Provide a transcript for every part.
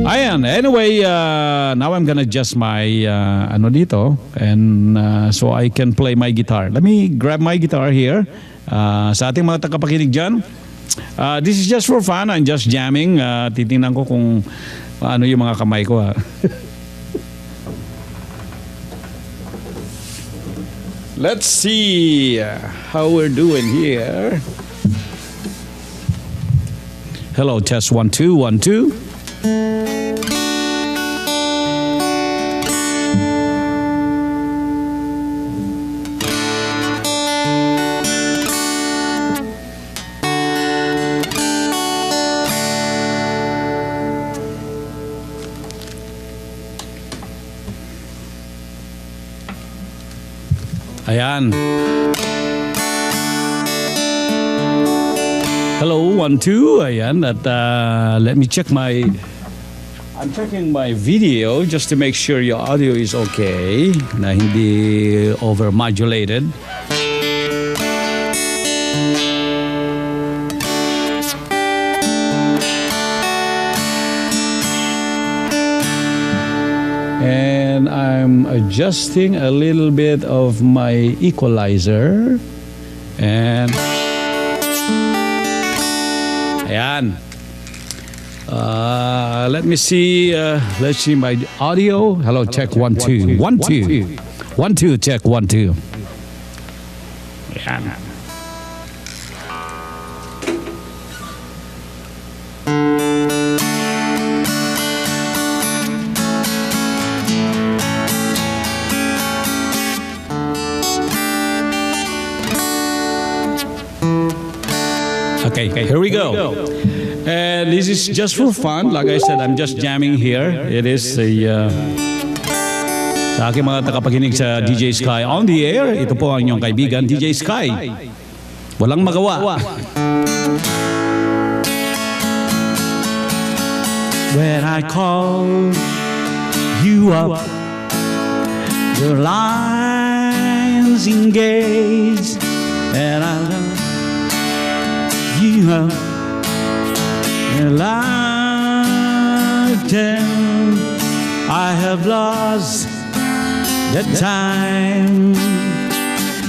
Ayan, anyway, now I'm gonna adjust my ano dito and so I can play my guitar. Let me grab my guitar here. Sa ating mga tagapakinig dyan, this is just for fun. I'm just jamming. Titingnan ko kung ano yung mga kamay ko. Let's see how we're doing here. Hello, test 1 2 1 2. Ayan. Hello, 1 2. Ayan, at let me check my. I'm checking my video just to make sure your audio is okay, na hindi overmodulated. And I'm adjusting a little bit of my equalizer. And ayan. Let me see. Let's see my audio. Hello, check 1 2 1 2 1 2 check 1 2. Ayan. Okay, here we go. And this is just for fun. Like I said, I'm just jamming here. It is a sa aking mga tagapakinig sa DJ Sky on the air. Ito po ang inyong kaibigan, DJ Sky. Walang magawa. When I call you up, the lines engaged, and I love you up. Lifetime, I have lost the time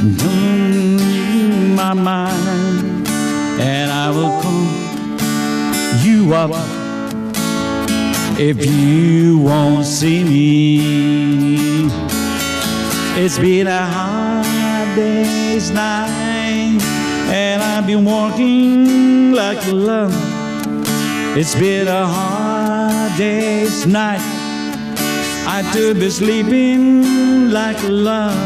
in my mind, and I will call you up if you won't see me. It's been a hard day's night, and I've been walking like a lump. It's been a hard day's night. I should be sleeping like a lump.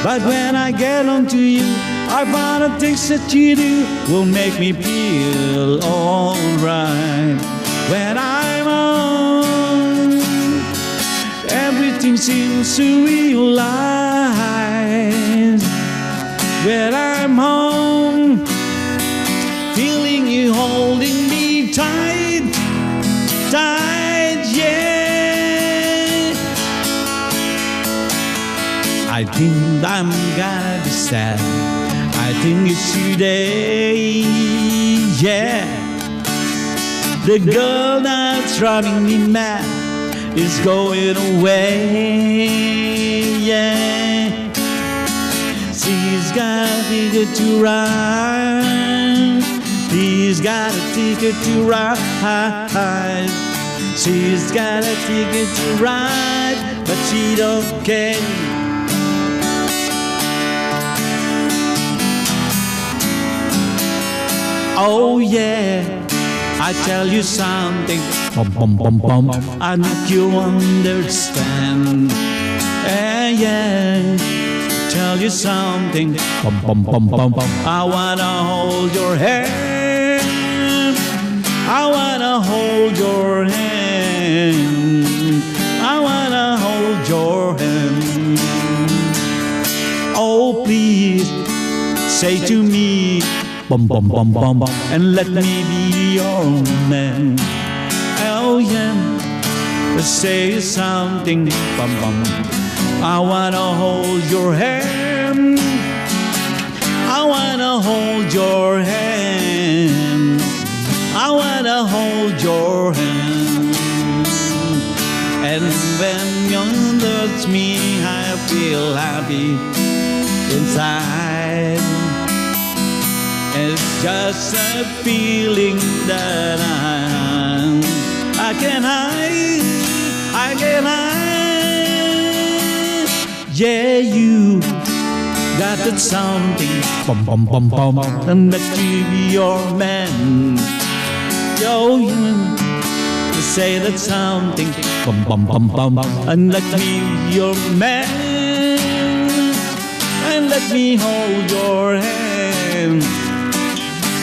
But when I get onto you, I find the things that you do will make me feel alright. When I'm on, everything seems to realize. When I'm home, feeling you holding me tight, tight, yeah. I think I'm gonna be sad. I think it's today, yeah. The girl that's driving me mad is going away, yeah. She's got a ticket to ride. He's got a ticket to ride. She's got a ticket to ride, but she don't care. Oh yeah, I tell you something. Bum, bum, bum, bum. I make you understand. Yeah. Tell you something. Bum, bum, bum, bum, bum. I wanna hold your hand. I wanna hold your hand. I wanna hold your hand. Oh, please say to me, bum, bum, bum, bum, bum, and let me be your man. Oh, yeah. Say something, bum, bum. I wanna hold your hand. I wanna hold your hand. I wanna hold your hand. And when you touch me, I feel happy inside. It's just a feeling that I can hide, I can hide. Yeah, you got that something, bum bum bum bum, and that you be your man. Yo, you say that something, bum bum bum bum, and let me be your man, and let me hold your hand,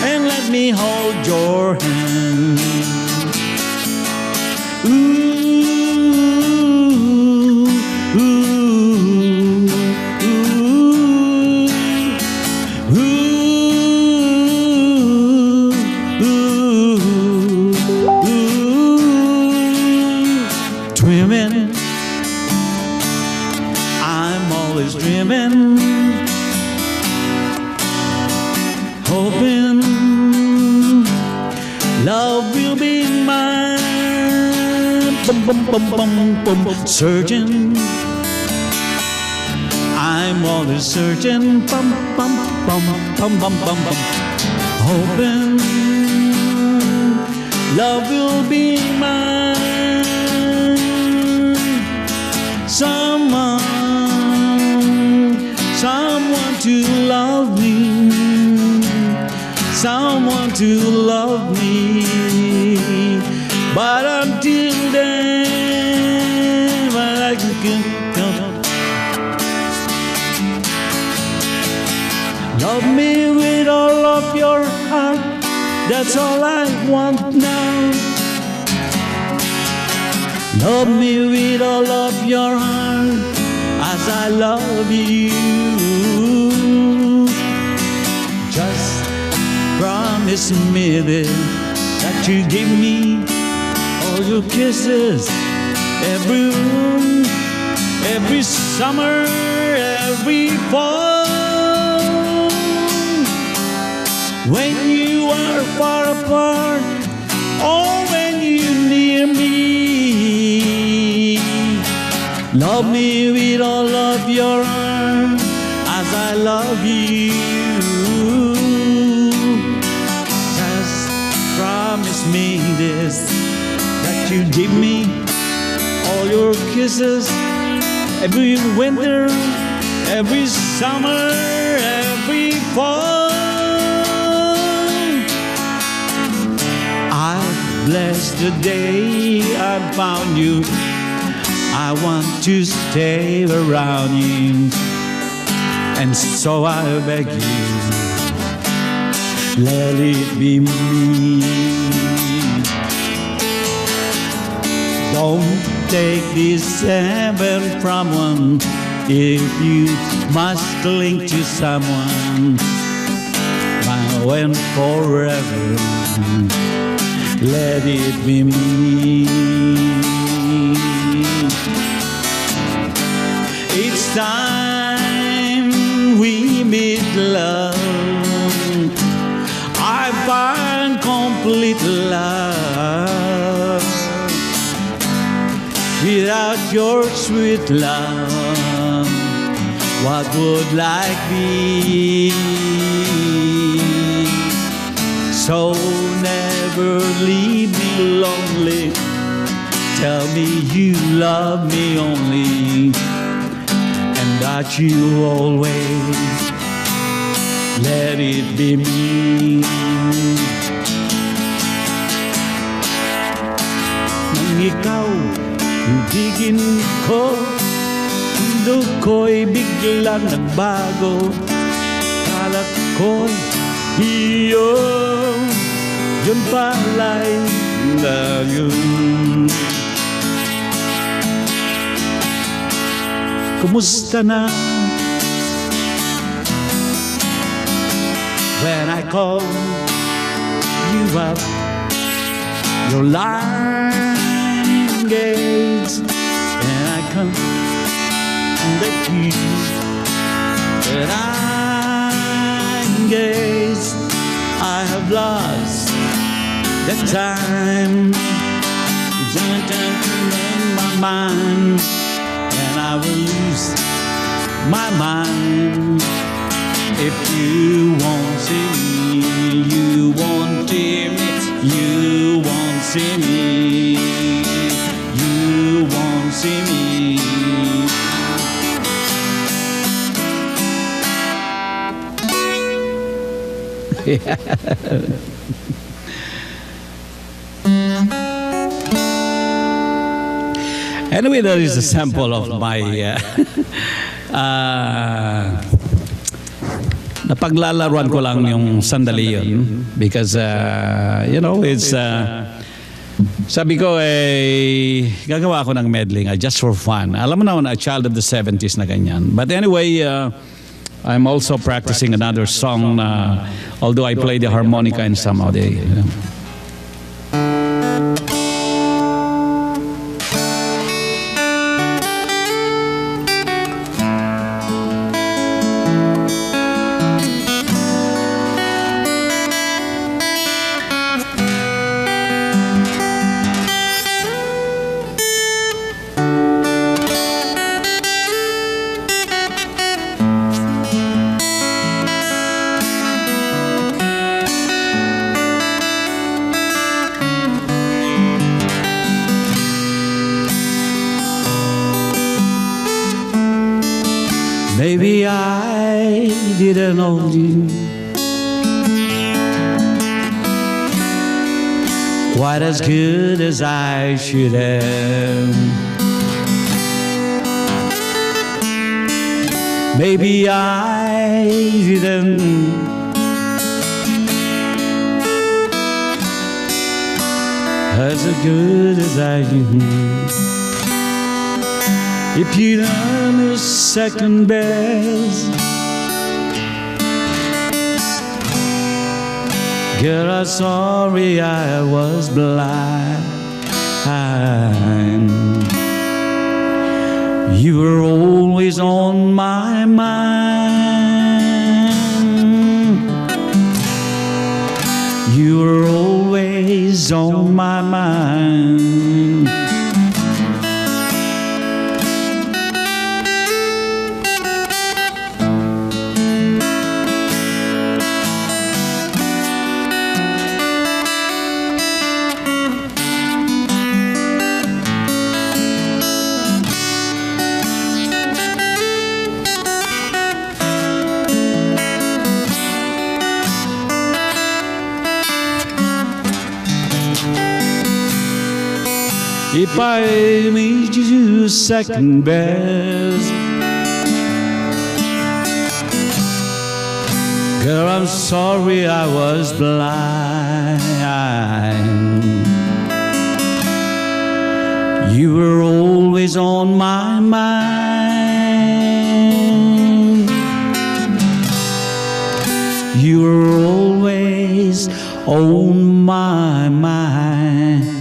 and let me hold your hand. Ooh, ooh, ooh, ooh, ooh. Dreaming, I'm always dreaming, hoping love will be mine. Bum bum bum bum bum, searching. I'm always searching. Bum bum bum bum bum bum bum, hoping love will be mine. Someone to love me, someone to love me. But until then, I can love me with all of your heart. That's all I want now. Love me with all of your heart, as I love you. Just promise me that you give me all your kisses, every room, every summer, every fall. When you are far apart, or when you near me, love me with all of your heart, as I love you. Just promise me this, that you give me all your kisses, every winter, every summer, every fall. I bless the day I found you. I want to stay around you, and so I beg you, let it be me. Don't take this heaven from one, if you must cling to someone now and forever. Let it be me. Each time we meet, love, I find complete love. Without your sweet love, what would life be? So never leave me lonely. Tell me you love me only, and that you always let it be me. Nang ikaw ibigin ko, mundo ko'y biglang nagbago. Kalat ko'y yun pala'y ngayon. Kumusta na? When I call you up, your line engaged, and I come the keys that I engaged. I have lost the time in my mind. see me. You won't see me. Anyway, that is a sample of my napaglalaruan ko lang yung sandali yun because it's sabi ko gagawa ako ng medley just for fun. Alam mo naman, a child of the 70s na ganyan. But anyway, I'm also practicing another song although I play the harmonica in some of the Maybe I didn't know you quite as good as I should have. Maybe I didn't as good as I should. If you done a second best, girl, I'm sorry I was blind. You were always on my mind. You were always on my mind. If I made you second best, girl, I'm sorry I was blind. You were always on my mind. You were always on my mind.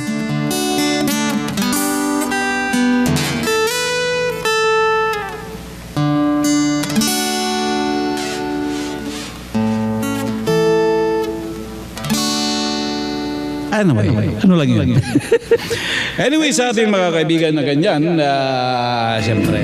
Anyway, ano lang yun? Anyway, sa ating mga kaibigan na ganyan, siyempre.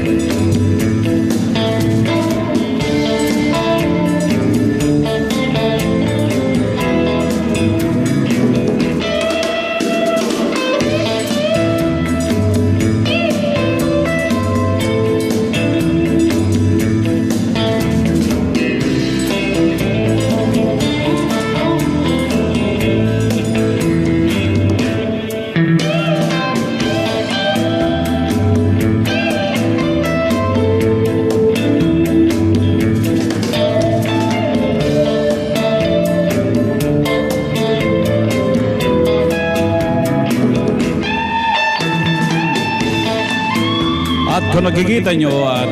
At kung nakikita nyo at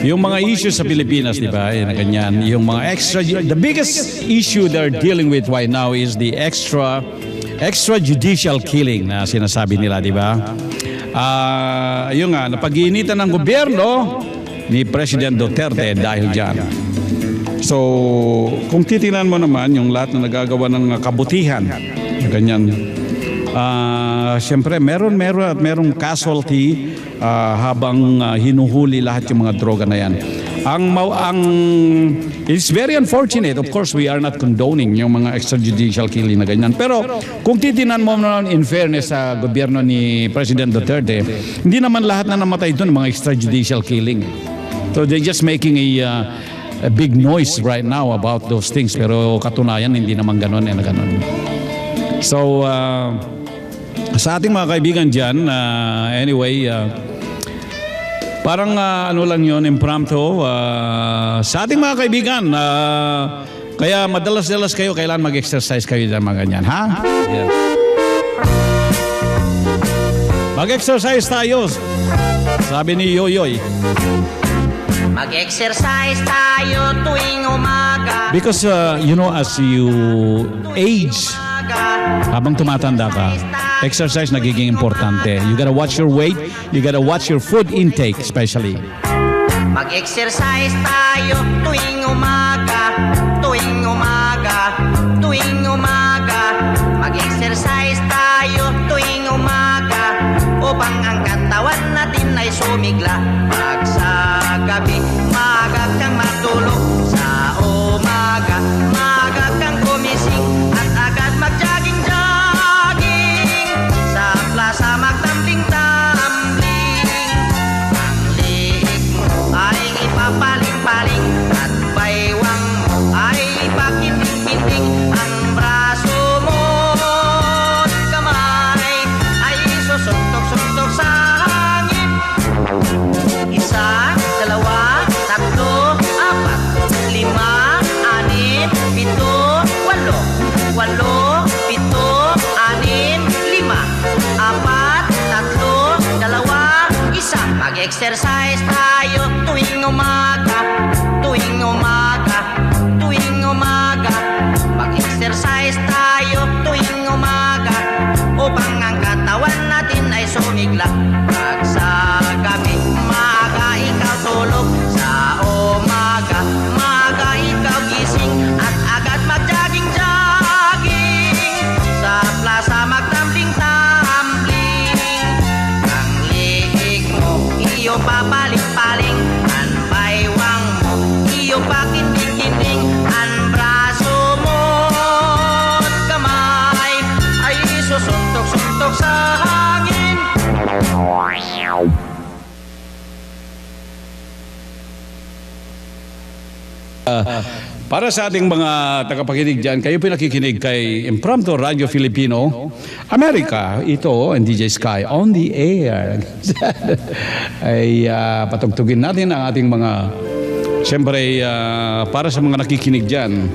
yung mga issues sa Pilipinas, di ba, na ganyan, yung mga the biggest issue they're dealing with right now is the extrajudicial killing na sinasabi nila, di ba? Yung nga, napag-iinitan ng gobyerno ni President Duterte dahil dyan. So, kung titingnan mo naman yung lahat na nagagawa ng kabutihan, ganyan, siyempre merong casualty habang hinuhuli lahat yung mga droga na yan. It's very unfortunate. Of course, we are not condoning yung mga extrajudicial killing na ganyan. Pero kung titinan mo naman in fairness sa gobyerno ni President Duterte, hindi naman lahat na namatay doon mga extrajudicial killing. So they're just making a big noise right now about those things. Pero katunayan, hindi naman ganon na ganon. So, sa ating mga kaibigan dyan, anyway, parang ano lang yun, impromptu. Sa ating mga kaibigan, kaya madalas-dalas kayo, kailan mag-exercise kayo dyan mga ganyan, ha? Yeah. Mag-exercise tayo, sabi ni Yoyoy. Mag-exercise tayo tuwing umaga. Because, as you age, habang tumatanda ka, exercise nagiging importante. You gotta watch your weight, you gotta watch your food intake especially. Mag-exercise tayo tuwing umaga, tuwing umaga, tuwing umaga. Mag-exercise tayo tuwing umaga upang ang katawan natin ay sumigla. Pag sa gabi, maaga kang matulog. Sa umaga, maaga kang gumising at agad mag-jogging-jogging. Sa plaza magtambling-tambling. Ang liig mo ay ipapaling-paling at baywang mo ay ipakiting-kiting. Ang braso mo at kamay ay susuntok-suntok sa hangin. Isa, dalawa, tatlo, apat, lima, anim, pito, walo. Walo, pito, anim, lima, apat, tatlo, dalawa, isa. Mag-exercise tayo tuwing umaga, tuwing umaga, tuwing umaga. Mag-exercise tayo tuwing umaga upang ang katawan natin ay sumigla. Pag sa gabi, maaga ikaw tulog. Sa umaga, maaga ikaw gising at agad mag-jogging-jogging. Sa plaza magtambling-tambling. Ang liig mo, iyo papaling-paling. Ang baywang mo, iyo pakinding-kinding. Ang braso mo at kamay ay susuntok-suntok sa hangin. Para sa ating mga tagapakinig dyan, kayo pinakikinig kay Impromptu Radio Filipino America. Ito, and DJ Sky on the air. Ay patugtugin natin ang ating mga, siyempre, para sa mga nakikinig dyan.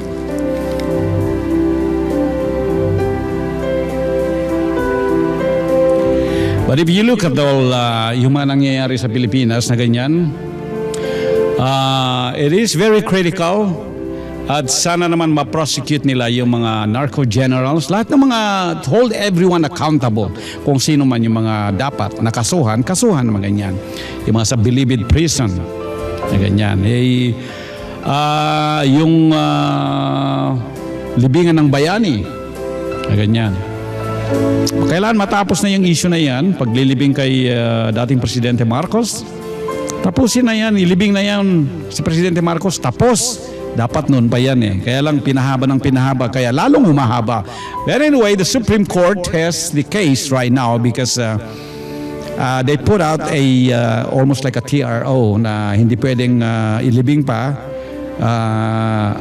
But if you look at all yung mga nangyayari sa Pilipinas na ganyan, it is very critical at sana naman ma-prosecute nila yung mga narco generals, lahat ng mga, hold everyone accountable kung sino man yung mga dapat nakasuhan, kasuhan naman ganyan. Yung mga sa Bilibid prison na ganyan. Yung libingan ng bayani na ganyan. Kailan matapos na yung issue na yan, paglilibing kay dating Presidente Marcos, tapusin na yan, ilibing na yan si Presidente Marcos, tapos. Dapat noon pa yan eh. Kaya lang pinahaba ng pinahaba, kaya lalong humahaba. But anyway, the Supreme Court has the case right now because they put out almost like a TRO na hindi pwedeng ilibing pa.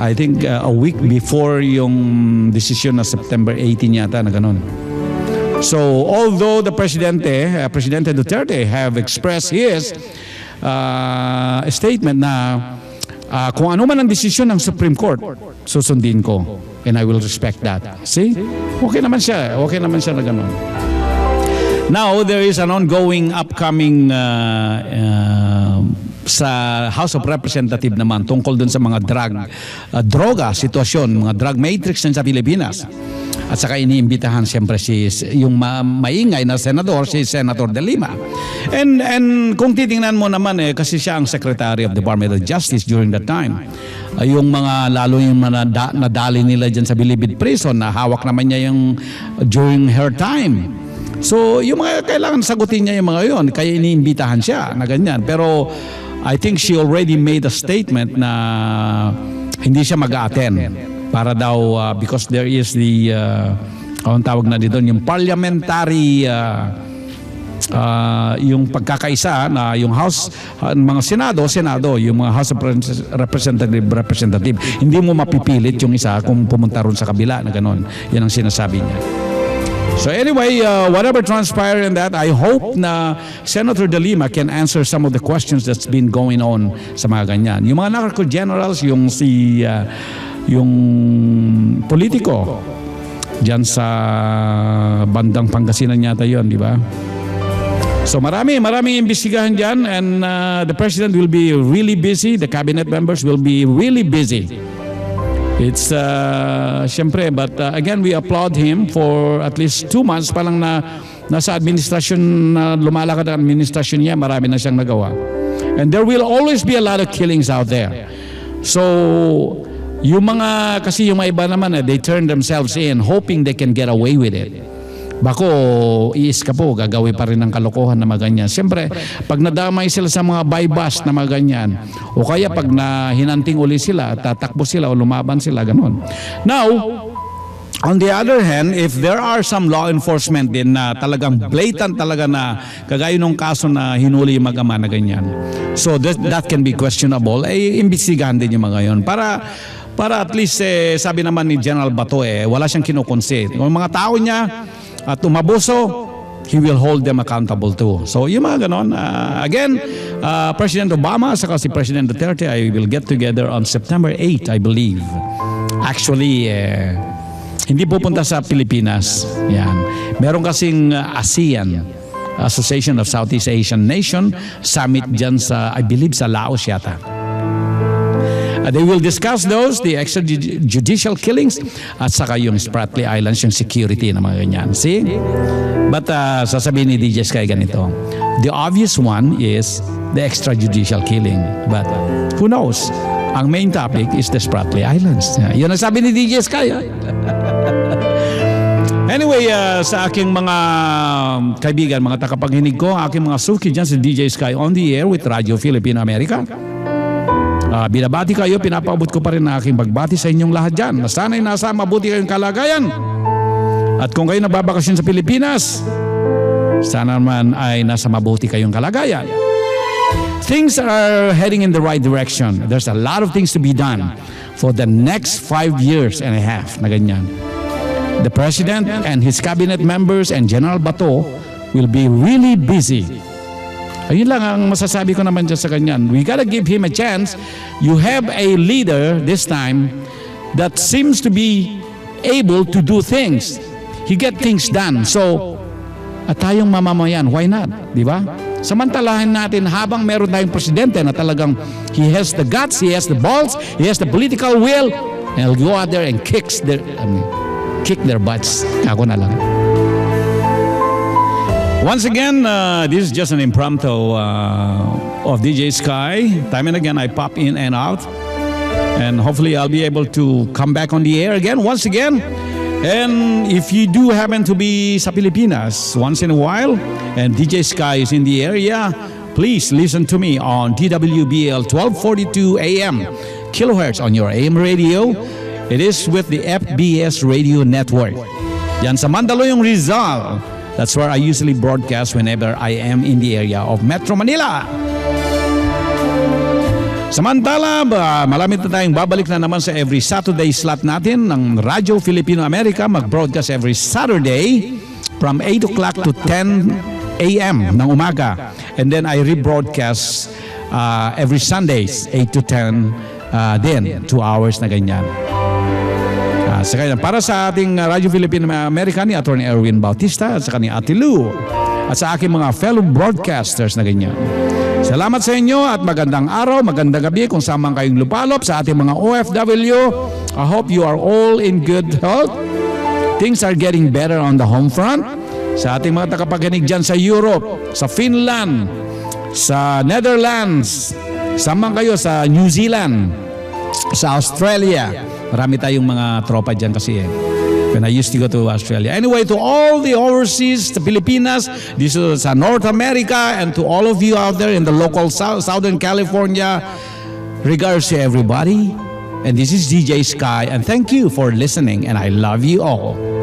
I think a week before yung decision na September 18 yata na ganun. So although the Presidente Duterte have expressed his statement na kung ano man ang desisyon ng Supreme Court, susundin ko. And I will respect that. See? Okay naman siya na ganun. Now, there is an ongoing upcoming sa House of Representatives naman tungkol dun sa mga droga sitwasyon, mga drug matrix sa Pilipinas. At saka iniimbitahan siyempre yung maingay na senador, si Senator De Lima. And kung titingnan mo naman kasi siya ang Secretary of Department of Justice during that time. Yung mga, lalo yung nadali nila dyan sa Bilibid Prison, na hawak naman niya yung during her time. So yung mga kailangan sagutin niya yung mga yun, kaya iniimbitahan siya na ganyan. Pero I think she already made a statement na hindi siya mag-attend para daw because there is the ang tawag na dito yung parliamentary yung pagkakaisa na yung House mga Senado yung mga House of Representative hindi mo mapipilit yung isa kung pumunta ron sa kabila na ganon. Yan ang sinasabi niya. So anyway, whatever transpired in that, I hope na Senator De Lima can answer some of the questions that's been going on sa mga ganyan. Yung mga narco generals, yung politiko diyan sa bandang Pangasinan yata yon, di ba? So maraming imbestigahan diyan, and the president will be really busy, the cabinet members will be really busy. It's syempre, but again, we applaud him for at least 2 months pa lang na nasa administrasyon na lumalakad ang administrasyon niya, marami na siyang nagawa. And there will always be a lot of killings out there. So, yung mga, kasi yung mga iba naman, they turn themselves in hoping they can get away with it. Bako, iiska po, gagawin pa rin ng kalokohan na mga ganyan. Siyempre, pag nadamay sila sa mga buy-bust na mga ganyan, o kaya pag hinanting uli sila, tatakbo sila o lumaban sila, ganon. Now, on the other hand, if there are some law enforcement din na talagang blatant talaga na kagaya nung kaso na hinuli yung mag-ama na ganyan, so that can be questionable, imbestigahan din yung mga yon para at least sabi naman ni General Bato wala siyang kinukonsit. Yung mga tao niya at umabuso, he will hold them accountable too. So yung mga ganon, again, President Obama saka si President Duterte, I will get together on September 8, I believe. Actually, hindi pupunta sa Pilipinas. Yan. Meron kasing ASEAN, Association of Southeast Asian Nation, summit dyan sa, I believe, sa Laos yata. They will discuss the extrajudicial killings at saka yung Spratly Islands, yung security na mga ganyan. See? But sasabihin ni DJ Sky ganito, the obvious one is the extrajudicial killing. But who knows? Ang main topic is the Spratly Islands. Yun ang sabi ni DJ Sky. Anyway, sa aking mga kaibigan, mga takapaghinig ko, aking mga suki dyan si DJ Sky on the air with Radio Filipino America. Binabati kayo, pinapaabot ko pa rin na aking pagbati sa inyong lahat dyan. Sana'y nasa mabuti kayong kalagayan. At kung kayo nagbabakasyon sa Pilipinas, sana naman ay nasa mabuti kayong kalagayan. Things are heading in the right direction. There's a lot of things to be done for the next 5 years and a half na ganyan. The President and his cabinet members and General Bato will be really busy. Ayun lang ang masasabi ko naman dyan sa kanyan. We gotta give him a chance. You have a leader this time that seems to be able to do things. He get things done. So, at tayong mamamayan, why not? Di ba? Samantalahin natin habang meron tayong presidente na talagang he has the guts, he has the balls, he has the political will, and he'll go out there and kick their butts. Ako na lang. Once again, this is just an impromptu of DJ Sky. Time and again, I pop in and out. And hopefully, I'll be able to come back on the air again, once again. And if you do happen to be sa Pilipinas once in a while, and DJ Sky is in the area, please listen to me on DWBL 1242 AM kilohertz on your AM radio. It is with the FBS Radio Network. Yan sa Mandaluyong, Rizal. That's where I usually broadcast whenever I am in the area of Metro Manila. Samantala, malamit na tayong babalik na naman sa every Saturday slot natin ng Radio Filipino America. Mag-broadcast every Saturday from 8 o'clock to 10 a.m. ng umaga. And then I rebroadcast every Sundays, 8 to 10 din, 2 hours na ganyan. Para sa ating Radyo Filipino America ni Atty. Erwin Bautista at sa kanyang Ate Lou at sa aking mga fellow broadcasters na ganyan. Salamat sa inyo at magandang araw, magandang gabi kung saan man kayong lupalop sa ating mga OFW. I hope you are all in good health. Things are getting better on the home front. Sa ating mga tagapaginig dyan sa Europe, sa Finland, sa Netherlands, saan man kayo, sa New Zealand, sa Australia. Marami tayong mga tropa dyan kasi when I used to go to Australia. Anyway, to all the overseas, the Filipinas, this is North America, and to all of you out there in the local Southern California, regards to everybody. And this is DJ Sky, and thank you for listening, and I love you all.